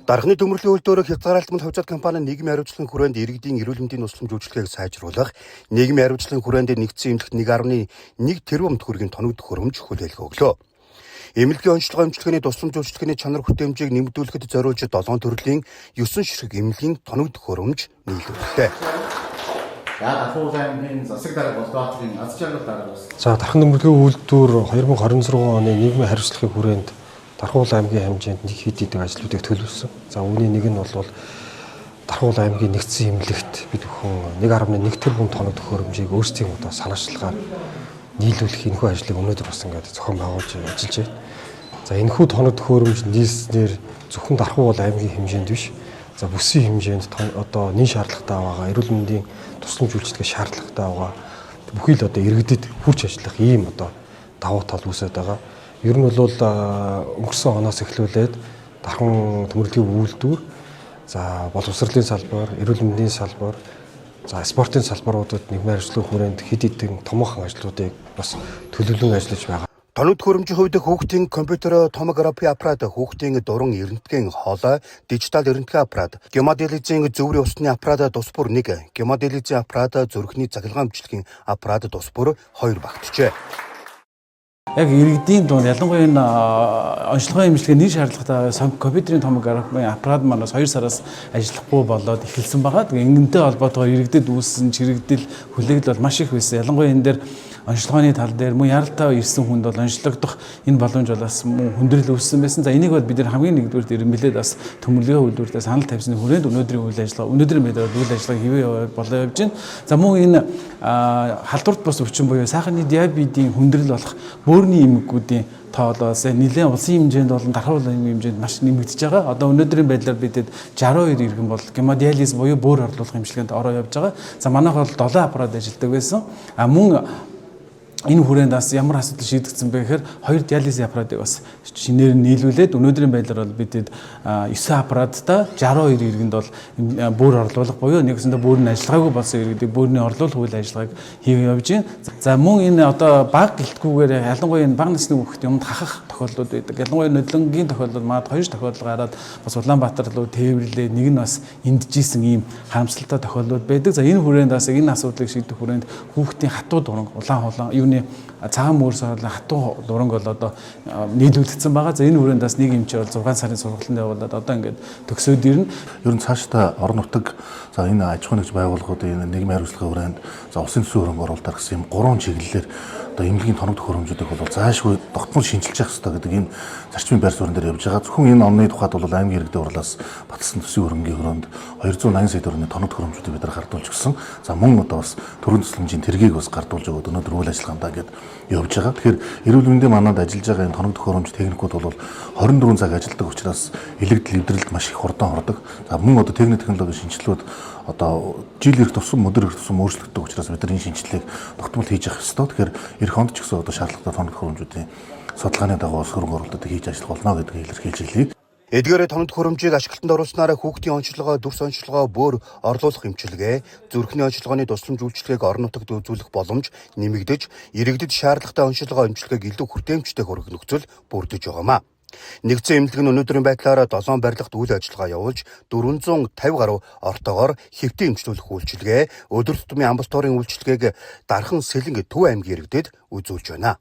Дархны төмөрлөгийн үйлдвэрийг хязгаарлалтмал хувьцаат компани нийгмийн хариуцлагын хүрээнд иргэдийн эрүүл мэндийн тусламж үйлчилгээг сайжруулах, нийгмийн хариуцлагын хүрээнд нэгдсэн эмнэлэгт 1.1 тэрбум төгрөгийн тоногдох хөрөмж хүлээлгэ өглөө. Эмнэлгийн онцлогоо эмчилгээний тусламж үйлчилгээний чанар хүртээмжийг нэмэгдүүлэхэд зориулж 7 төрлийн 9 ширхэг эмнэлгийн тоногдох хөрөмж нийлүүлэлттэй. За дархан төмөрлөгийн үйлдвэр 2026 оны нийгмийн хариуцлагын хүрээнд Дархуул аймгийн хэмжээнд нэг хэд хэдэн ажлуудыг төлөвлөсөн. За үүний нэг нь бол Дархуул аймгийн нэгдсэн эмнэлэгт бид бүхэн 1.1 тэрбум тоногдох хөрөмжийг өөрсдийн одоо санаачлагаар нийлүүлэх энэхүү ажлыг өнөөдөр бас ингээд зохион байгуулж ажиллаж байна. За энэхүү тоногдох хөрөмж нийлснээр зөвхөн Дархуул аймгийн хэмжээнд биш. За бүсийн хэмжээнд одоо нийт шаардлагатай байгаа, эрүүл мэндийн тусламж үйлчилгээ шаардлагатай байгаа бүхий л одоо иргэдэд хүрч ажиллах ийм одоо давуу тал үүсэж байгаа. Ер нь бол өнгөрсөн оноос эхлүүлээд дархан төмөрлөгийн үйлдвэр, за боловсролын салбар, эрүүл мэндийн салбар, за спортын салбаруудад нийгмийн хариуцлагын хүрээнд хэд хэдэн томоохон ажлуудыг бас төлөвлөн ажиллаж байгаа. Тоногдох хөрөмжийн хувьд хүүхдийн компьютер томографи аппарат, хүүхдийн дуран эрдэнэтгийн хоолой, дижитал эрдэнэтгийн аппарат, гемодиализийн зөврийн усны аппарат тус бүр 1, гемодиализийн аппарат, зүрхний цахилгаан бичлэгийн аппарат тус бүр 2 багтжээ. Яг иргэдийн дунд ялангуяа энэ онцлогоо эмчилгээ нийт шаардлагатай компьютерийн томографийн аппарат манаас 2 сараас ажиллахгүй болоод эхэлсэн байгаа. Тэгээ ингэнтэй холбоотойгоор иргэдэд үүссэн чирэгдэл хүлээгдэл бол маш их байсан. Ялангуяа энэ дээр онцлогооны тал дээр мөн яралтай ирсэн хүнд бол онцлогдох энэ боломж бол бас мөн хүндрэл үүссэн байсан. За энийг бол бид хамгийн нэгдүгээр ирэмбэлээд бас төмөрлөгийн үйлдвэртээ санал тавьсны хүрээнд өнөөдрийн үйл ажиллагаа үйл ажиллагаа хэвээ болоо явж байна. За мөн энэ халдварт бус өвчин буюу сайхны диабетийн хүндрэл болох бөөрийн эмгэгүүдийн тоолоос нэлээд улсын хэмжээнд болон Дархуул аймгийн хэмжээнд маш нэмэгдэж байгаа. Одоо өнөөдрийн байдлаар бидэд 62 иргэн бол гемодиализ буюу бөөр орлуулах эмчилгээнд ороо явж байгаа. За манайх бол 7 аппарат ажилладаг байсан. Мөн энэ хүрээнд бас ямар асуудал шийдэгдсэн бэ гэхээр 2 диализ аппаратыг бас шинээр нийлүүлээд өнөөдрийн байдлаар бол бидэд 9 аппараттай 62 иргэнд бол бөөр орлуулах буюу нэгсэндээ бөөрийн ажиллагаагүй болсон иргэдийг бөөрийн орлуулах үйл ажиллагааг хийв явж байна. За мөн энэ одоо баг гэлтгүүгээр ялангуяа энэ баг насны хүүхэд юмд хахах тохиолдлууд байдаг. Ялангуяа нөдлөнгийн тохиолдол маад 2 тохиолдол гараад бас Улаанбаатар руу тээвэрлээ, нэг нь бас энджсэн ийм харамсалтай тохиолдлууд байдаг. За энэ хүрээнд бас энэ асуудлыг шийдэх хүрээнд хүүхдийн хатуу дуран улаан цагаан мөрс хатуу дуранг бол одоо нийлүүлэгдсэн байгаа. За энэ хүрээнд бас нэг эмч бол 6 сарын сургалтанд явуулаад одоо ингээд төгсөөд ирнэ. Ер нь цаашдаа орон нутаг за энэ аж ахуйн нэгж байгууллагуудын энэ нийгмийн хариуцлагын хүрээнд за улсын төсвийн хөрөнгө оруулалт гэсэн юм 3 чиглэлээр одоо эмнэлгийн тоногдох хөрөмжүүдийг бол заашгүй тогтмол шинжилж явах хэрэгтэй гэдэг энэ зарчмын байр суурин дээр явж байгаа. Зөвхөн энэ онны тухайд бол аймгийн иргэдэд урлаас батлсан төсвийн хөрөнгийн хүрээнд 280 сая төгрөгийн тоногдох хөрөмжүүдийг бид нар гардуулж өгсөн. За мөн одоо бас төрийн тусламжийн тэргийг бас гардуулж өгөөд өнөөдөр үйл ажиллагаандаа гээд явж байгаа. Тэгэхээр эрүүл мэндийн манад ажиллаж байгаа энэ тоногдох хөрөмж техникүүд бол 24 цаг ажилладаг учраас илэгдэл эвдрэлд маш их хурдан ордог. За мөн одоо техник технологийн шинжилгүүд одоо жил ирэх тусам өдөр ирэх тусам өөрчлөгддөг учраас бид нар энэ шинжилгээг тогтмол хийж явах ёстой. Тэгэхээр эх хонд ч гэсэн одоо шаардлагатай тоногдох хөрөмжүүдийн судалгааны дагуу хөрөнгө оруулалтыг хийж ажиллах болно гэдгийг илэрхийлж хэлье. Эдгээр тоногдох хөрөмжийг ашиглалтанд оруулснараа хүүхдийн онцлогоо, дүрс онцлогоо, бөөр орлуулах эмчилгээ, зүрхний онцлогооны тусламж үйлчилгээг орон нутагт үзүүлэх боломж нэмэгдэж, иргэдэд шаардлагатай онцлогоо эмчилгээг илүү хүртээмжтэй хүргэх нөхцөл бүрдэж байгаамаа. Нэгдсэн эмнэлэг нь өнөөдрийн байдлаар 7 барилгад үйл ажиллагаа явуулж 450 гаруй ортоогоор хэвтэн эмчлүүлэх үйлчилгээ, өдөр тутмын амбулаторийн үйлчилгээг Дархан, Сэлэнг, Төв аймгийн иргэдэд үзүүлж байна.